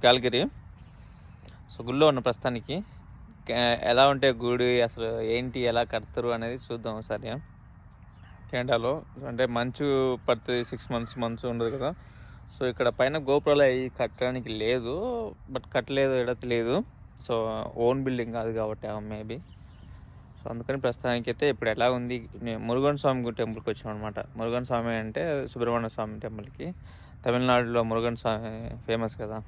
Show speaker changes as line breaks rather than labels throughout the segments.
Calgary. So గుడిలో ఉన్న ప్రస్తుతానికి ఎలా ఉంటే గుడి అసలు ఏంటి ఎలా కడతారు అనేది చూద్దాం ఒకసారి. కెనడాలో అంటే మంచు పడుతుంది, 6 months ఉండదు కదా. సో ఇక్కడ పైన గోపురాలు అవి కట్టడానికి లేదు, బట్ కట్టలేదు ఎడత లేదు. సో ఓన్ బిల్డింగ్ కాదు కాబట్టి మేబీ. సో అందుకని ప్రస్తుతానికి అయితే ఇప్పుడు ఎలా ఉంది, మురుగన్ స్వామి టెంపుల్కి వచ్చాం అనమాట. మురుగన్ స్వామి అంటే సుబ్రహ్మణ్య స్వామి టెంపుల్కి. తమిళనాడులో మురుగన్ స్వామి ఫేమస్ కదా.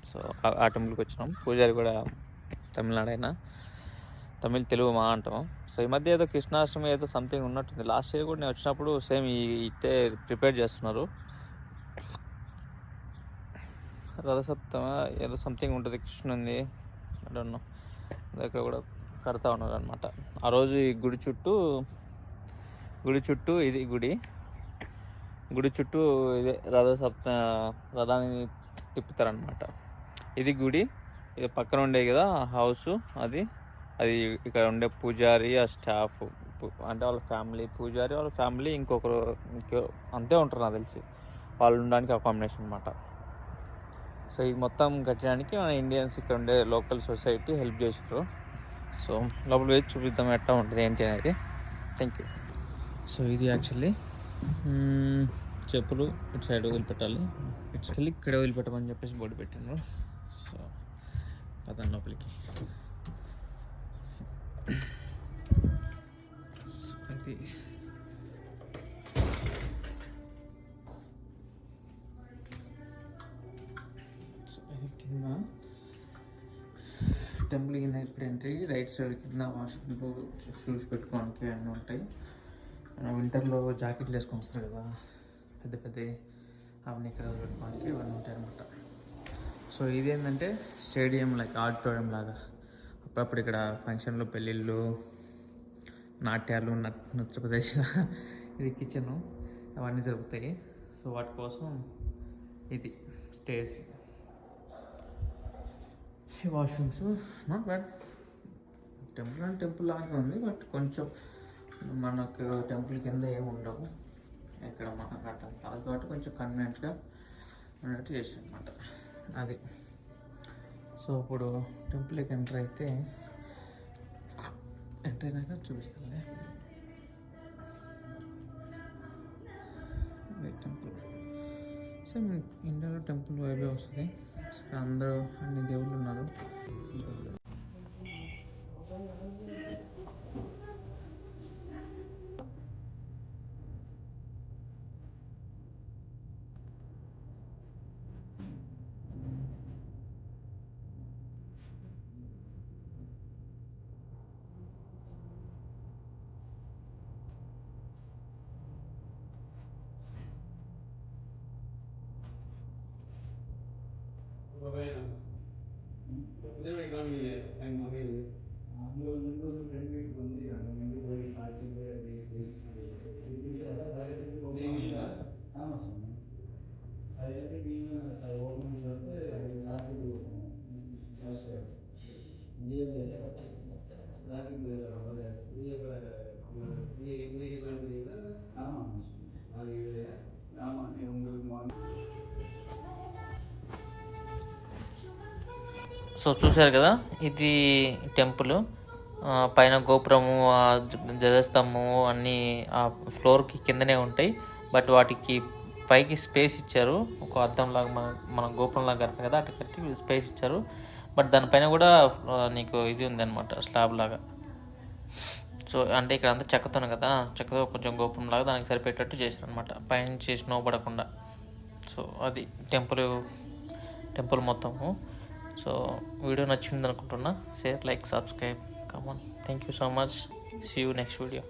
సో ఆ టెంపుల్కి వచ్చినాం. పూజారి కూడా తమిళనాడు అయినా తెలుగు మా అంటాం. సో ఈ మధ్య ఏదో కృష్ణాష్టమి ఏదో సంథింగ్ ఉన్నట్టుంది. లాస్ట్ ఇయర్ కూడా నేను వచ్చినప్పుడు సేమ్ ఇట్టే ప్రిపేర్ చేస్తున్నారు. రథసప్తమ ఏదో సంథింగ్ ఉంటుంది కృష్ణుంది, ఐ డోంట్ నో. దగ్గర కూడా కడతా ఉన్నారు అనమాట. ఆ రోజు ఈ గుడి చుట్టూ ఇది గుడి చుట్టూ ఇదే రథాన్ని తిప్పుతారనమాట. ఇది గుడి, ఇది పక్కన ఉండే కదా హౌస్, అది ఇక్కడ ఉండే పూజారి, ఆ స్టాఫ్ అంటే వాళ్ళ ఫ్యామిలీ, పూజారి వాళ్ళ ఫ్యామిలీ ఇంకో అంతే ఉంటారు నాకు తెలిసి. వాళ్ళు ఉండడానికి అకామిడేషన్ అనమాట. సో ఇది మొత్తం కట్టడానికి మన ఇండియన్స్ ఇక్కడ ఉండే లోకల్ సొసైటీ హెల్ప్ చేసారు. సో లోపల వేసి చూపిద్దాం ఎట్లా ఉంటుంది ఏంటి అనేది. Thank you. సో ఇది యాక్చువల్లీ చెప్పులు ఇటు సైడ్ వదిలిపెట్టాలి, ఇక్కడ వదిలిపెట్టమని చెప్పేసి బోర్డు పెట్టినారు. సో పదండి లోపలికి. అది కింద టెంపుల్ కింద ఇప్పుడు ఎంట్రీ. రైట్ సైడ్ కింద వాష్రూమ్లో షూస్ పెట్టుకోవడానికి అన్నీ ఉంటాయి. వింటర్లో జాకెట్లు వేసుకొని వస్తారు కదా పెద్ద అవన్నీ ఇక్కడ పెట్టుకోవడానికి ఇవన్నీ ఉంటాయి అన్నమాట. సో ఇది ఏంటంటే స్టేడియం లైక్ ఆడిటోరియం లాగా. అప్పుడప్పుడు ఇక్కడ ఫంక్షన్లు, పెళ్ళిళ్ళు, నాట్యాలు, నృత్య ప్రదర్శన, ఇది కిచెను అవన్నీ జరుగుతాయి. సో వాటి కోసం ఇది stage, washrooms. Not bad. Temple అంటే టెంపుల్ లాగా ఉంది, బట్ కొంచెం మనకు టెంపుల్ కింద ఏమి ఉండవు ఇక్కడ మనకు అట్లా కాదు కాబట్టి కొంచెం కన్వీనియంట్గా ఉన్నట్టు చేసాం అనమాట. అది. సో ఇప్పుడు టెంపుల్కి ఎంటర్ అయినాక చూపిస్తానులే. టెంపుల్ సో ఇండియాలో టెంపుల్ వైబే వస్తుంది. అందరూ అన్ని దేవుళ్ళు ఉన్నారు. సో చూశారు కదా, ఇది టెంపుల్. పైన గోపురము, ధ్వజస్తంభము అన్నీ ఆ ఫ్లోర్కి కిందనే ఉంటాయి. బట్ వాటికి పైకి స్పేస్ ఇచ్చారు. ఒక అద్దంలాగా మన గోపురంలాగా కడతారు కదా, అటు కట్టి స్పేస్ ఇచ్చారు. బట్ దానిపైన కూడా నీకు ఇది ఉంది అనమాట, స్లాబ్ లాగా. సో అంటే ఇక్కడ అంతా చెక్కతోనే కదా, చెక్కతో కొంచెం గోపురం లాగా దానికి సరిపెట్టేటట్టు చేశారు అనమాట, పైనుంచి స్నో పడకుండా. సో అది టెంపుల్ మొత్తము. సో వీడియో నచ్చింది అనుకుంటున్నా. Share, like, subscribe. Come on. Thank you so much. See you next video.